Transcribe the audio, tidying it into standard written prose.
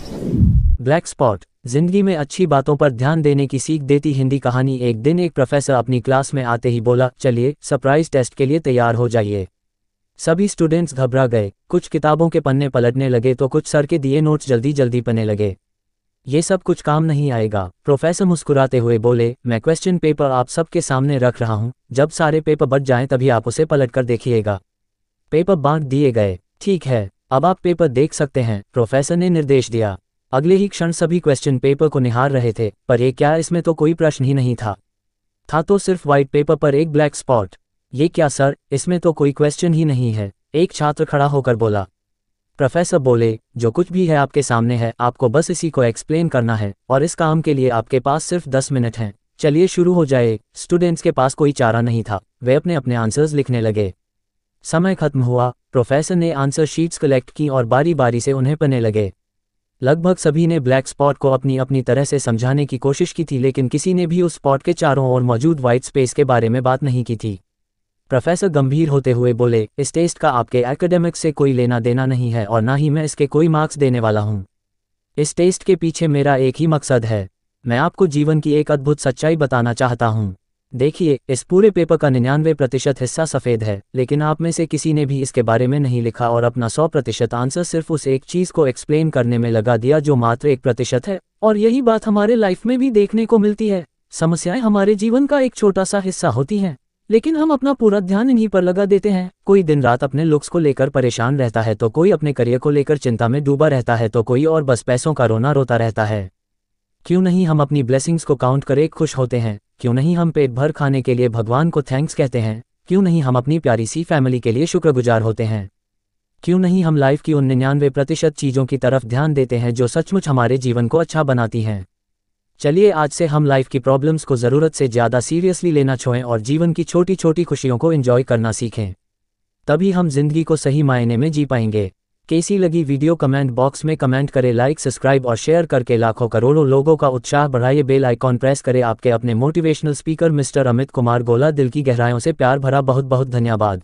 Black spot जिंदगी में अच्छी बातों पर ध्यान देने की सीख देती हिंदी कहानी। एक दिन एक प्रोफेसर अपनी क्लास में आते ही बोला, चलिए सरप्राइज टेस्ट के लिए तैयार हो जाइए। सभी स्टूडेंट्स घबरा गए, कुछ किताबों के पन्ने पलटने लगे तो कुछ सर के दिए नोट्स जल्दी जल्दी पढ़ने लगे। ये सब कुछ काम नहीं आएगा, प्रोफेसर मुस्कुराते हुए बोले, मैं क्वेश्चन पेपर आप सबके सामने रख रहा हूँ, जब सारे पेपर बच जाएं तभी आप उसे पलट कर देखिएगा। पेपर बांट दिए गए। ठीक है, अब आप पेपर देख सकते हैं, प्रोफेसर ने निर्देश दिया। अगले ही क्षण सभी क्वेश्चन पेपर को निहार रहे थे, पर ये क्या, इसमें तो कोई प्रश्न ही नहीं था तो सिर्फ व्हाइट पेपर पर एक ब्लैक स्पॉट। ये क्या सर, इसमें तो कोई क्वेश्चन ही नहीं है, एक छात्र खड़ा होकर बोला। प्रोफेसर बोले, जो कुछ भी है आपके सामने है, आपको बस इसी को एक्सप्लेन करना है और इस काम के लिए आपके पास सिर्फ 10 मिनट हैं। चलिए शुरू हो जाए। स्टूडेंट्स के पास कोई चारा नहीं था, वे अपने अपने आंसर्स लिखने लगे। समय खत्म हुआ, प्रोफेसर ने आंसर शीट्स कलेक्ट की और बारी बारी से उन्हें पढ़ने लगे। लगभग सभी ने ब्लैक स्पॉट को अपनी अपनी तरह से समझाने की कोशिश की थी, लेकिन किसी ने भी उस स्पॉट के चारों ओर मौजूद व्हाइट स्पेस के बारे में बात नहीं की थी। प्रोफेसर गंभीर होते हुए बोले, इस टेस्ट का आपके एकेडमिक्स से कोई लेना देना नहीं है और ना ही मैं इसके कोई मार्क्स देने वाला हूँ। इस टेस्ट के पीछे मेरा एक ही मकसद है, मैं आपको जीवन की एक अद्भुत सच्चाई बताना चाहता हूँ। देखिए, इस पूरे पेपर का 99% हिस्सा सफ़ेद है, लेकिन आप में से किसी ने भी इसके बारे में नहीं लिखा और अपना 100% आंसर सिर्फ उस एक चीज़ को एक्सप्लेन करने में लगा दिया जो मात्र 1% है। और यही बात हमारे लाइफ में भी देखने को मिलती है। समस्याएं हमारे जीवन का एक छोटा सा हिस्सा होती हैं, लेकिन हम अपना पूरा ध्यान इन्हीं पर लगा देते हैं। कोई दिन रात अपने लुक्स को लेकर परेशान रहता है, तो कोई अपने करियर को लेकर चिंता में डूबा रहता है, तो कोई और बस पैसों का रोना रोता रहता है। क्यों नहीं हम अपनी ब्लेसिंग्स को काउंट कर खुश होते हैं? क्यों नहीं हम पेट भर खाने के लिए भगवान को थैंक्स कहते हैं? क्यों नहीं हम अपनी प्यारी सी फैमिली के लिए शुक्रगुजार होते हैं? क्यों नहीं हम लाइफ की उन 99% चीज़ों की तरफ ध्यान देते हैं जो सचमुच हमारे जीवन को अच्छा बनाती हैं? चलिए आज से हम लाइफ की प्रॉब्लम्स को ज़रूरत से ज़्यादा सीरियसली लेना छोड़ें और जीवन की छोटी छोटी खुशियों को एंजॉय करना सीखें। तभी हम जिंदगी को सही मायने में जी पाएंगे। कैसी लगी वीडियो कमेंट बॉक्स में कमेंट करें, लाइक सब्सक्राइब और शेयर करके लाखों करोड़ों लोगों का उत्साह बढ़ाइए। बेल आइकॉन प्रेस करें। आपके अपने motivational speaker mister Amit Kumar गोला। दिल की गहराइयों से प्यार भरा बहुत बहुत धन्यवाद।